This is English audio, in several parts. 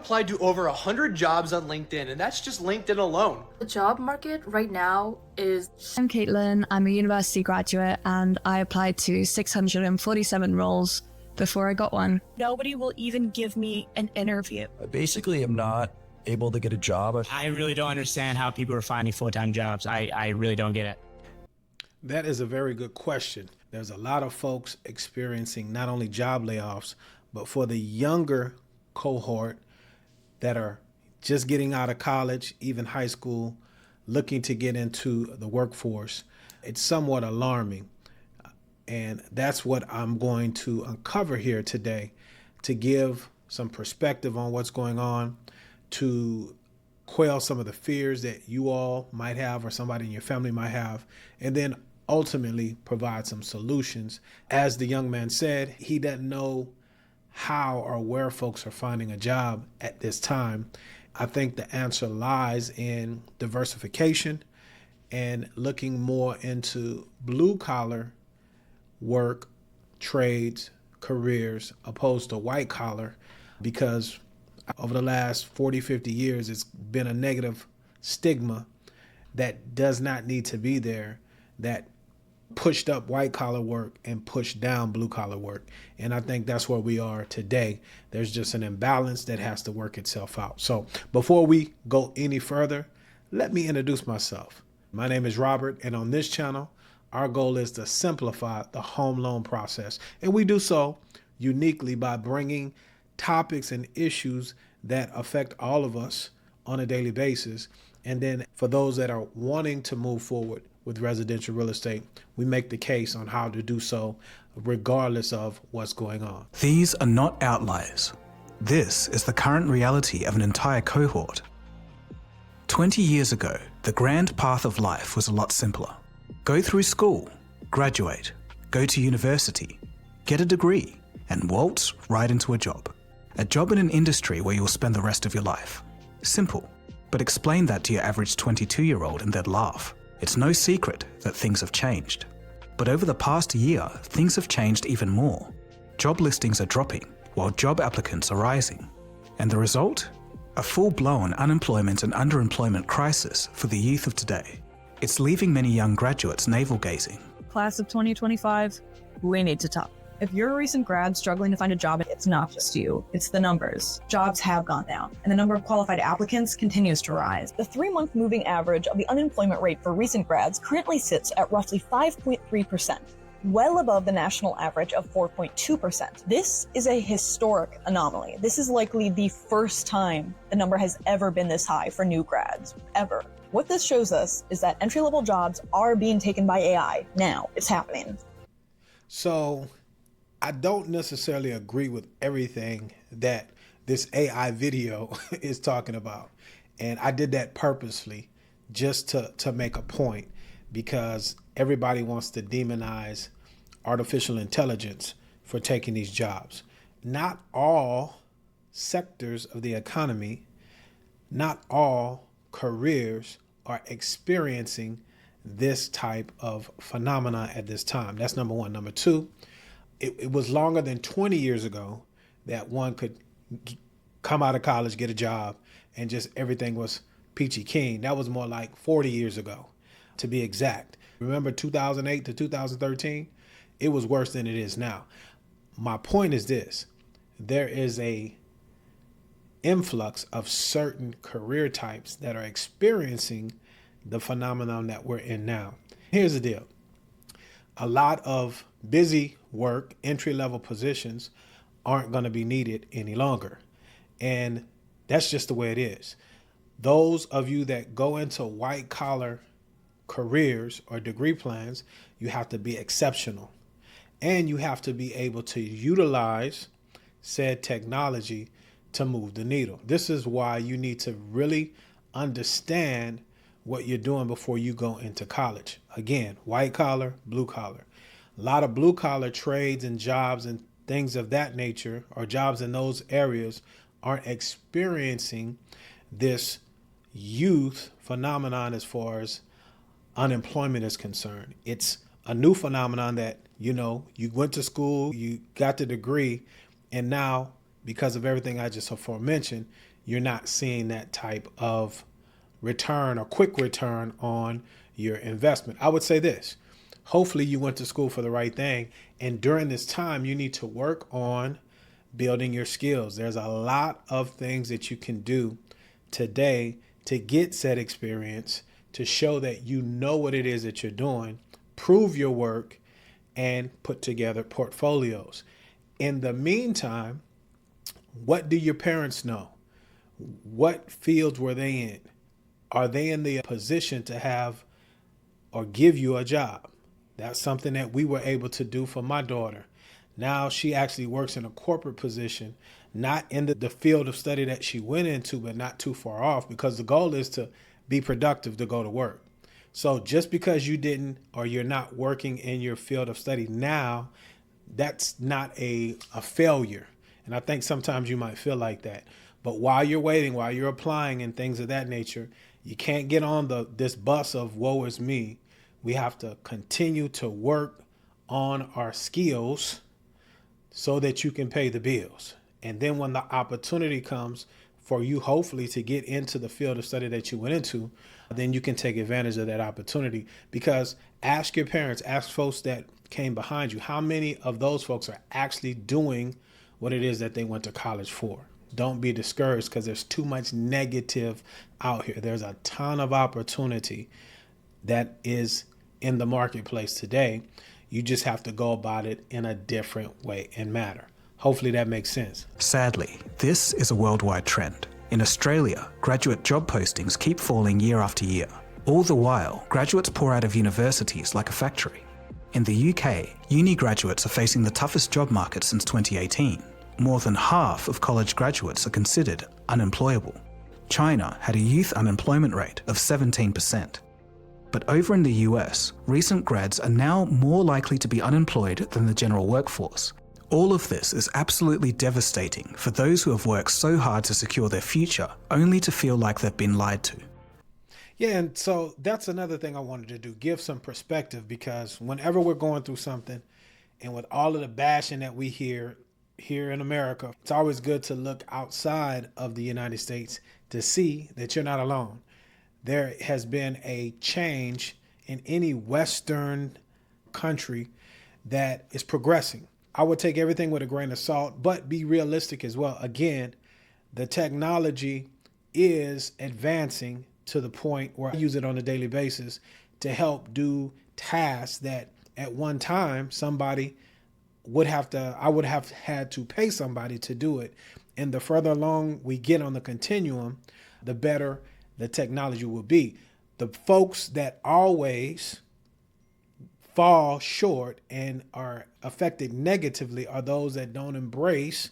Applied to over 100 jobs on LinkedIn, and that's just LinkedIn alone. The job market right now is... I'm Caitlin, I'm a university graduate, and I applied to 647 roles before I got one. Nobody will even give me an interview. I basically am not able to get a job. I really don't understand how people are finding full-time jobs. I really don't get it. That is a very good question. There's a lot of folks experiencing not only job layoffs, but for the younger cohort that are just getting out of college, even high school, looking to get into the workforce, it's somewhat alarming. And that's what I'm going to uncover here today to give some perspective on what's going on, to quell some of the fears that you all might have or somebody in your family might have, and then ultimately provide some solutions. As the young man said, he doesn't know how or where folks are finding a job at this time. I think the answer lies in diversification and looking more into blue collar work, trades, careers, opposed to white collar, because over the last 40, 50 years, it's been a negative stigma that does not need to be there, that pushed up white collar work and pushed down blue collar work. And I think that's where we are today. There's just an imbalance that has to work itself out. So before we go any further, let me introduce myself. My name is Robert, and on this channel, our goal is to simplify the home loan process. And we do so uniquely by bringing topics and issues that affect all of us on a daily basis. And then for those that are wanting to move forward with residential real estate, we make the case on how to do so regardless of what's going on. These are not outliers. This is the current reality of an entire cohort. 20 years ago, the grand path of life was a lot simpler. Go through school, graduate, go to university, get a degree, and waltz right into a job. A job in an industry where you'll spend the rest of your life. Simple, but explain that to your average 22-year-old and they'd laugh. It's no secret that things have changed. But over the past year, things have changed even more. Job listings are dropping, while job applicants are rising. And the result? A full-blown unemployment and underemployment crisis for the youth of today. It's leaving many young graduates navel-gazing. Class of 2025, we need to talk. If you're a recent grad struggling to find a job, it's not just you, it's the numbers. Jobs have gone down, and the number of qualified applicants continues to rise. The 3-month moving average of the unemployment rate for recent grads currently sits at roughly 5.3%, well above the national average of 4.2%. This is a historic anomaly. This is likely the first time the number has ever been this high for new grads, ever. What this shows us is that entry-level jobs are being taken by AI now. It's happening. So I don't necessarily agree with everything that this AI video is talking about. And I did that purposely just to make a point, because everybody wants to demonize artificial intelligence for taking these jobs. Not all sectors of the economy, not all careers are experiencing this type of phenomena at this time. That's number one. Number two, it was longer than 20 years ago that one could come out of college, get a job, and just everything was peachy keen. That was more like 40 years ago, to be exact. Remember 2008 to 2013? It was worse than it is now. My point is this: there is a influx of certain career types that are experiencing the phenomenon that we're in now. Here's the deal. A lot of busy work, entry-level positions aren't going to be needed any longer. And that's just the way it is. Those of you that go into white-collar careers or degree plans, you have to be exceptional. And you have to be able to utilize said technology to move the needle. This is why you need to really understand what you're doing before you go into college. Again, white collar, blue collar. A lot of blue collar trades and jobs and things of that nature, or jobs in those areas, aren't experiencing this youth phenomenon as far as unemployment is concerned. It's a new phenomenon that, you went to school, you got the degree, and now, because of everything I just aforementioned, you're not seeing that type of return or quick return on your investment. I would say this: hopefully you went to school for the right thing, and during this time you need to work on building your skills. There's a lot of things that you can do today to get said experience, to show that you know what it is that you're doing, prove your work, and put together portfolios. In the meantime, what do your parents know? What fields were they in? Are they in the position to have or give you a job? That's something that we were able to do for my daughter. Now she actually works in a corporate position, not in the field of study that she went into, but not too far off, because the goal is to be productive, to go to work. So just because you didn't, or you're not working in your field of study now, that's not a failure. And I think sometimes you might feel like that. But while you're waiting, while you're applying and things of that nature, you can't get on this bus of woe is me. We have to continue to work on our skills so that you can pay the bills. And then when the opportunity comes for you, hopefully, to get into the field of study that you went into, then you can take advantage of that opportunity. Because ask your parents, ask folks that came behind you, how many of those folks are actually doing what it is that they went to college for? Don't be discouraged, because there's too much negative out here. There's a ton of opportunity that is in the marketplace today. You just have to go about it in a different way and manner. Hopefully that makes sense. Sadly, this is a worldwide trend. In Australia, graduate job postings keep falling year after year. All the while, graduates pour out of universities like a factory. In the UK, uni graduates are facing the toughest job market since 2018. More than half of college graduates are considered unemployable. China had a youth unemployment rate of 17%. But over in the US, recent grads are now more likely to be unemployed than the general workforce. All of this is absolutely devastating for those who have worked so hard to secure their future, only to feel like they've been lied to. Yeah, and so that's another thing I wanted to do, give some perspective, because whenever we're going through something, and with all of the bashing that we hear here in America, it's always good to look outside of the United States to see that you're not alone. There has been a change in any Western country that is progressing. I would take everything with a grain of salt, but be realistic as well. Again, the technology is advancing to the point where I use it on a daily basis to help do tasks that at one time I would have had to pay somebody to do it. And the further along we get on the continuum, the better the technology will be. The folks that always fall short and are affected negatively are those that don't embrace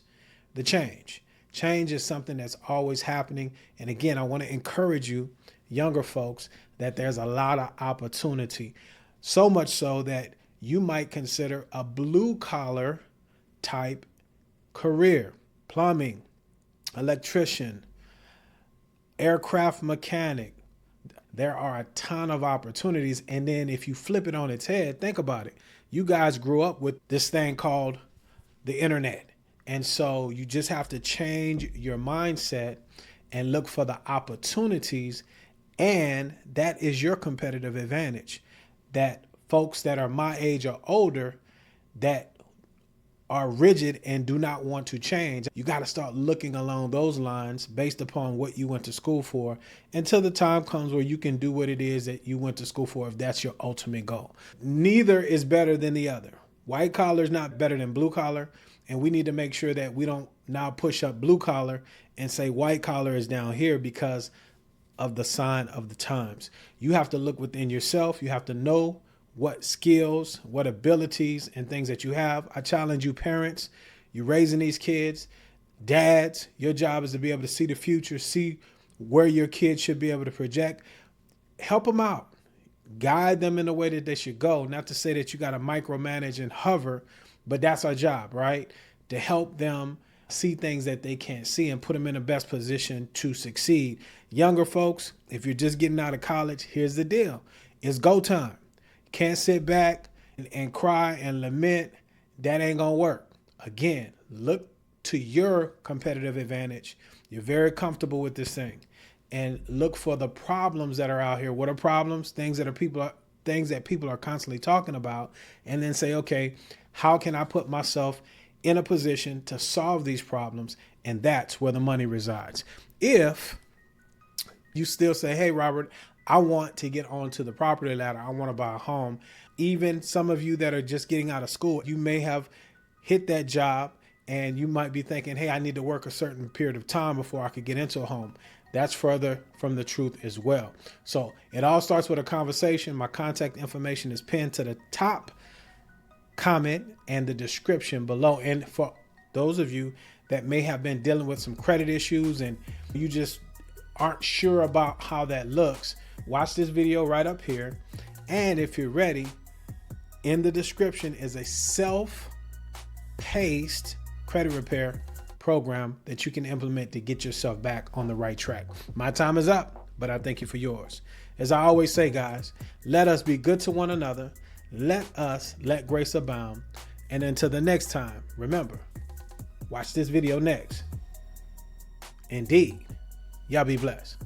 the change. Change is something that's always happening. And again, I want to encourage you, younger folks, that there's a lot of opportunity. So much so that you might consider a blue collar type career: plumbing, electrician, aircraft mechanic. There are a ton of opportunities. And then if you flip it on its head, think about it. You guys grew up with this thing called the internet. And so you just have to change your mindset and look for the opportunities. And that is your competitive advantage. That folks that are my age or older that are rigid and do not want to change, you got to start looking along those lines based upon what you went to school for, until the time comes where you can do what it is that you went to school for, if that's your ultimate goal. Neither is better than the other. White collar is not better than blue collar, and we need to make sure that we don't now push up blue collar and say white collar is down here because of the sign of the times. You have to look within yourself. You have to know what skills, what abilities and things that you have. I challenge you, parents, you're raising these kids, dads, your job is to be able to see the future, see where your kids should be able to project. Help them out. Guide them in the way that they should go. Not to say that you got to micromanage and hover, but that's our job, right? To help them see things that they can't see and put them in the best position to succeed. Younger folks, if you're just getting out of college, here's the deal. It's go time. Can't sit back and cry and lament. That ain't gonna work. Again, look to your competitive advantage. You're very comfortable with this thing, and look for the problems that are out here. What are problems? Things that people are constantly talking about, and then say, okay, how can I put myself in a position to solve these problems? And that's where the money resides. If you still say, hey, Robert, I want to get onto the property ladder, I want to buy a home. Even some of you that are just getting out of school, you may have hit that job and you might be thinking, hey, I need to work a certain period of time before I could get into a home. That's further from the truth as well. So it all starts with a conversation. My contact information is pinned to the top comment and the description below. And for those of you that may have been dealing with some credit issues and you just aren't sure about how that looks, watch this video right up here. And if you're ready, in the description is a self-paced credit repair program that you can implement to get yourself back on the right track. My time is up, but I thank you for yours. As I always say, guys, let us be good to one another. Let grace abound. And until the next time, remember, watch this video next. Indeed, y'all be blessed.